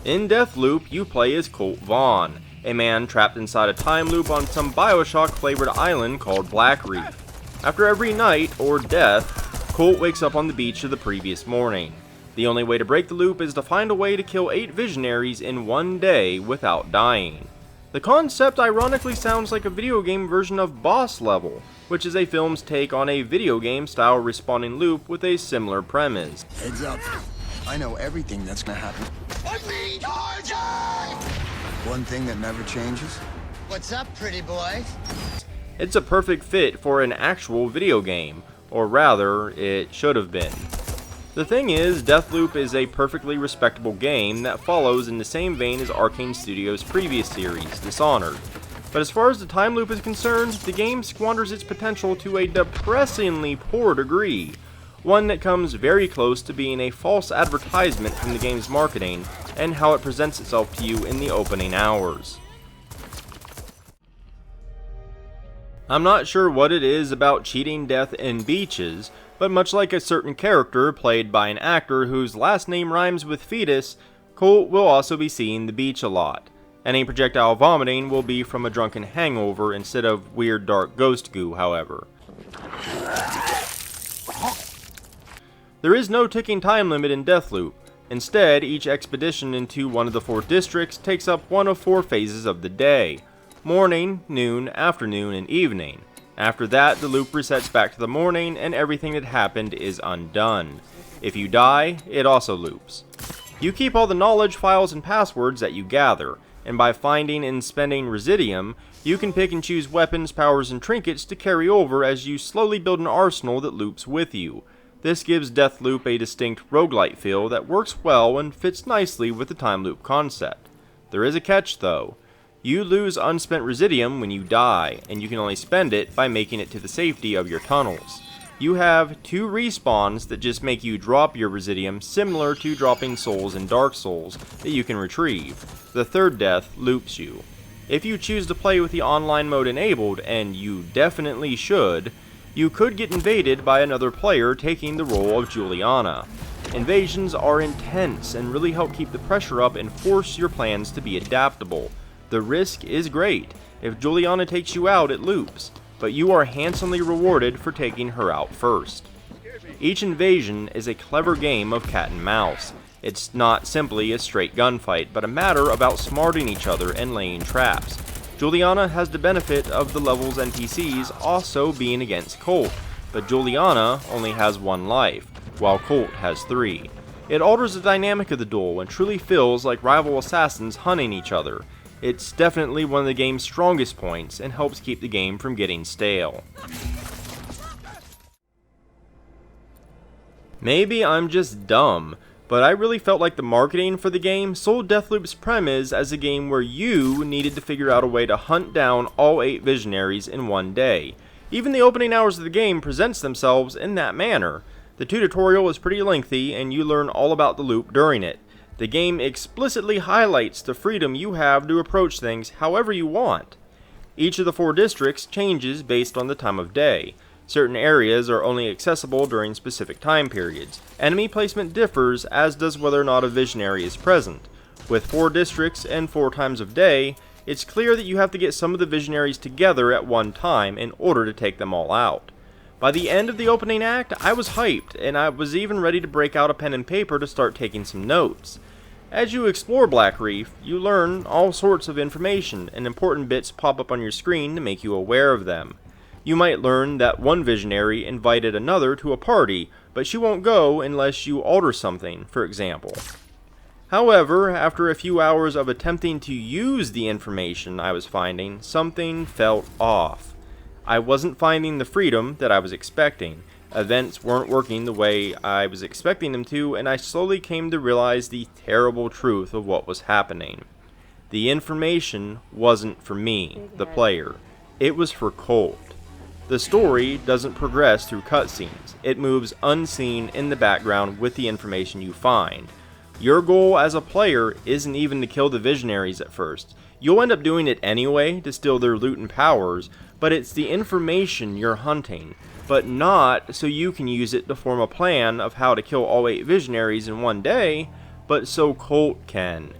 In Deathloop, you play as Colt Vahn, a man trapped inside a time loop on some Bioshock flavored island called Black Reef. After every night, or death, Colt wakes up on the beach of the previous morning. The only way to break the loop is to find a way to kill 8 visionaries in one day without dying. The concept ironically sounds like a video game version of Boss Level, which is a film's take on a video game style respawning loop with a similar premise. Heads up. I know everything that's gonna happen. One thing that never changes. What's up, pretty boy? It's a perfect fit for an actual video game, or rather, it should have been. The thing is, Deathloop is a perfectly respectable game that follows in the same vein as Arcane Studios' previous series, Dishonored. But as far as the time loop is concerned, the game squanders its potential to a depressingly poor degree, one that comes very close to being a false advertisement from the game's marketing and how it presents itself to you in the opening hours. I'm not sure what it is about cheating death in beaches, but much like a certain character played by an actor whose last name rhymes with fetus, Colt will also be seeing the beach a lot. Any projectile vomiting will be from a drunken hangover instead of weird dark ghost goo, however. There is no ticking time limit in Deathloop. Instead, each expedition into one of the 4 districts takes up one of 4 phases of the day: morning, noon, afternoon, and evening. After that, the loop resets back to the morning and everything that happened is undone. If you die, it also loops. You keep all the knowledge, files, and passwords that you gather, and by finding and spending residium, you can pick and choose weapons, powers, and trinkets to carry over as you slowly build an arsenal that loops with you. This gives Deathloop a distinct roguelite feel that works well and fits nicely with the time loop concept. There is a catch though. You lose unspent residium when you die, and you can only spend it by making it to the safety of your tunnels. You have 2 respawns that just make you drop your residium, similar to dropping souls in Dark Souls, that you can retrieve. The 3rd death loops you. If you choose to play with the online mode enabled, and you definitely should, you could get invaded by another player taking the role of Juliana. Invasions are intense and really help keep the pressure up and force your plans to be adaptable. The risk is great. If Juliana takes you out, it loops, but you are handsomely rewarded for taking her out first. Each invasion is a clever game of cat and mouse. It's not simply a straight gunfight, but a matter of outsmarting each other and laying traps. Juliana has the benefit of the level's NPCs also being against Colt, but Juliana only has 1 life, while Colt has 3. It alters the dynamic of the duel and truly feels like rival assassins hunting each other. It's definitely one of the game's strongest points and helps keep the game from getting stale. Maybe I'm just dumb, but I really felt like the marketing for the game sold Deathloop's premise as a game where you needed to figure out a way to hunt down all 8 visionaries in one day. Even the opening hours of the game presents themselves in that manner. The tutorial is pretty lengthy and you learn all about the loop during it. The game explicitly highlights the freedom you have to approach things however you want. Each of the 4 districts changes based on the time of day. Certain areas are only accessible during specific time periods. Enemy placement differs, as does whether or not a visionary is present. With 4 districts and 4 times of day, it's clear that you have to get some of the visionaries together at one time in order to take them all out. By the end of the opening act, I was hyped, and I was even ready to break out a pen and paper to start taking some notes. As you explore Black Reef, you learn all sorts of information, and important bits pop up on your screen to make you aware of them. You might learn that one visionary invited another to a party, but she won't go unless you alter something, for example. However, after a few hours of attempting to use the information I was finding, something felt off. I wasn't finding the freedom that I was expecting. Events weren't working the way I was expecting them to, and I slowly came to realize the terrible truth of what was happening. The information wasn't for me, the player. It was for Colt. The story doesn't progress through cutscenes. It moves unseen in the background with the information you find. Your goal as a player isn't even to kill the visionaries at first. You'll end up doing it anyway to steal their loot and powers, but it's the information you're hunting. But not so you can use it to form a plan of how to kill all 8 visionaries in one day, but so Colt can.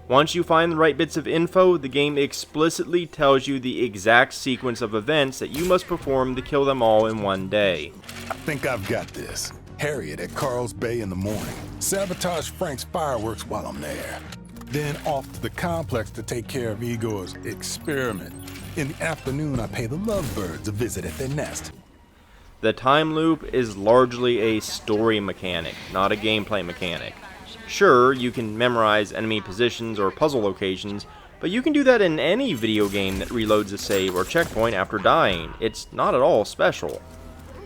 Once you find the right bits of info, the game explicitly tells you the exact sequence of events that you must perform to kill them all in one day. I think I've got this. Harriet at Carl's Bay in the morning. Sabotage Frank's fireworks while I'm there. Then off to the complex to take care of Igor's experiment. In the afternoon, I pay the lovebirds a visit at their nest. The time loop is largely a story mechanic, not a gameplay mechanic. Sure, you can memorize enemy positions or puzzle locations, but you can do that in any video game that reloads a save or checkpoint after dying. It's not at all special.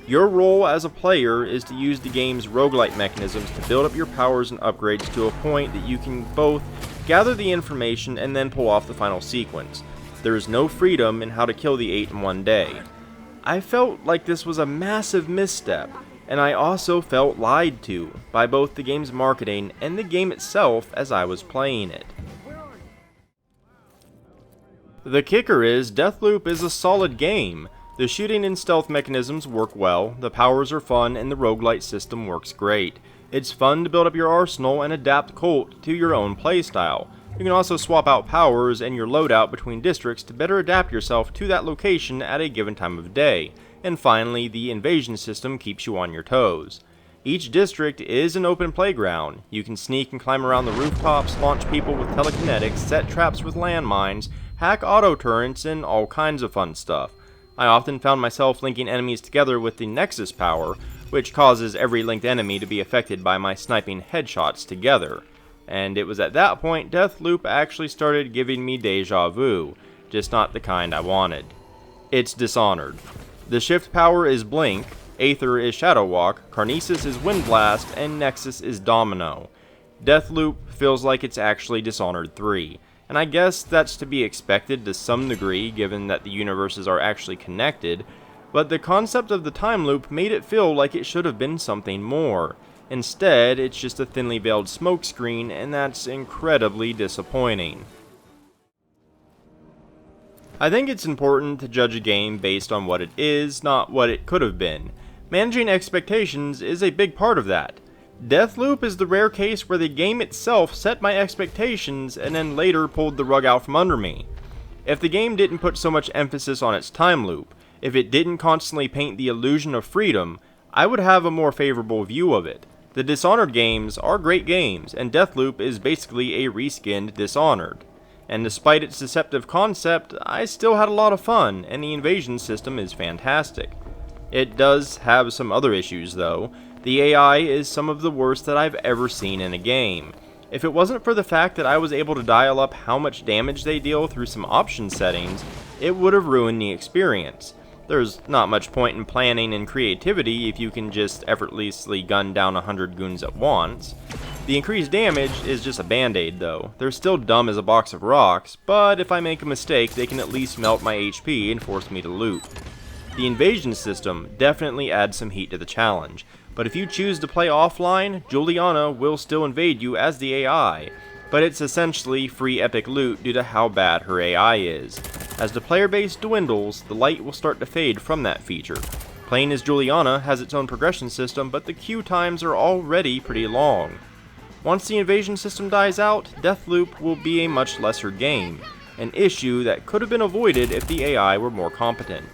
Your role as a player is to use the game's roguelite mechanisms to build up your powers and upgrades to a point that you can both gather the information and then pull off the final sequence. There is no freedom in how to kill the 8 in one day. I felt like this was a massive misstep, and I also felt lied to by both the game's marketing and the game itself as I was playing it. The kicker is, Deathloop is a solid game. The shooting and stealth mechanisms work well, the powers are fun, and the roguelite system works great. It's fun to build up your arsenal and adapt Colt to your own playstyle. You can also swap out powers and your loadout between districts to better adapt yourself to that location at a given time of day. And finally, the invasion system keeps you on your toes. Each district is an open playground. You can sneak and climb around the rooftops, launch people with telekinetics, set traps with landmines, hack auto turrets, and all kinds of fun stuff. I often found myself linking enemies together with the Nexus power, which causes every linked enemy to be affected by my sniping headshots together. And it was at that point Deathloop actually started giving me deja vu, just not the kind I wanted. It's Dishonored. The shift power is Blink, Aether is Shadow Walk, Carnesis is Wind Blast, and Nexus is Domino. Deathloop feels like it's actually Dishonored 3, and I guess that's to be expected to some degree given that the universes are actually connected, but the concept of the time loop made it feel like it should have been something more. Instead, it's just a thinly veiled smokescreen, and that's incredibly disappointing. I think it's important to judge a game based on what it is, not what it could have been. Managing expectations is a big part of that. Deathloop is the rare case where the game itself set my expectations and then later pulled the rug out from under me. If the game didn't put so much emphasis on its time loop, if it didn't constantly paint the illusion of freedom, I would have a more favorable view of it. The Dishonored games are great games, and Deathloop is basically a reskinned Dishonored. And despite its deceptive concept, I still had a lot of fun, and the invasion system is fantastic. It does have some other issues though. The AI is some of the worst that I've ever seen in a game. If it wasn't for the fact that I was able to dial up how much damage they deal through some option settings, it would have ruined the experience. There's not much point in planning and creativity if you can just effortlessly gun down 100 goons at once. The increased damage is just a band-aid though. They're still dumb as a box of rocks, but if I make a mistake they can at least melt my HP and force me to loot. The invasion system definitely adds some heat to the challenge, but if you choose to play offline, Juliana will still invade you as the AI, but it's essentially free epic loot due to how bad her AI is. As the player base dwindles, the light will start to fade from that feature. Playing as Juliana has its own progression system, but the queue times are already pretty long. Once the invasion system dies out, Deathloop will be a much lesser game, an issue that could have been avoided if the AI were more competent.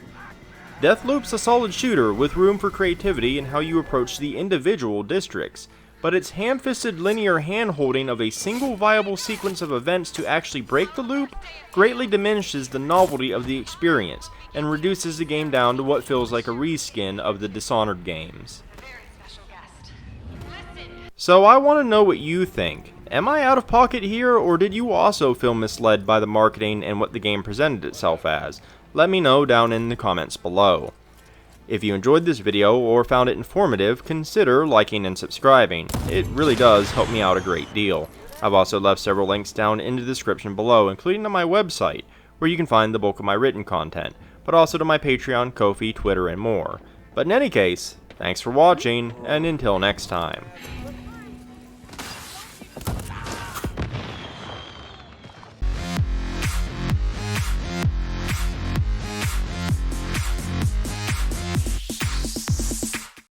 Deathloop's a solid shooter with room for creativity in how you approach the individual districts, but its ham-fisted linear hand-holding of a single viable sequence of events to actually break the loop greatly diminishes the novelty of the experience and reduces the game down to what feels like a reskin of the Dishonored games. So I want to know what you think. Am I out of pocket here, or did you also feel misled by the marketing and what the game presented itself as? Let me know down in the comments below. If you enjoyed this video or found it informative, consider liking and subscribing. It really does help me out a great deal. I've also left several links down in the description below, including to my website, where you can find the bulk of my written content, but also to my Patreon, Ko-fi, Twitter, and more. But in any case, thanks for watching, and until next time.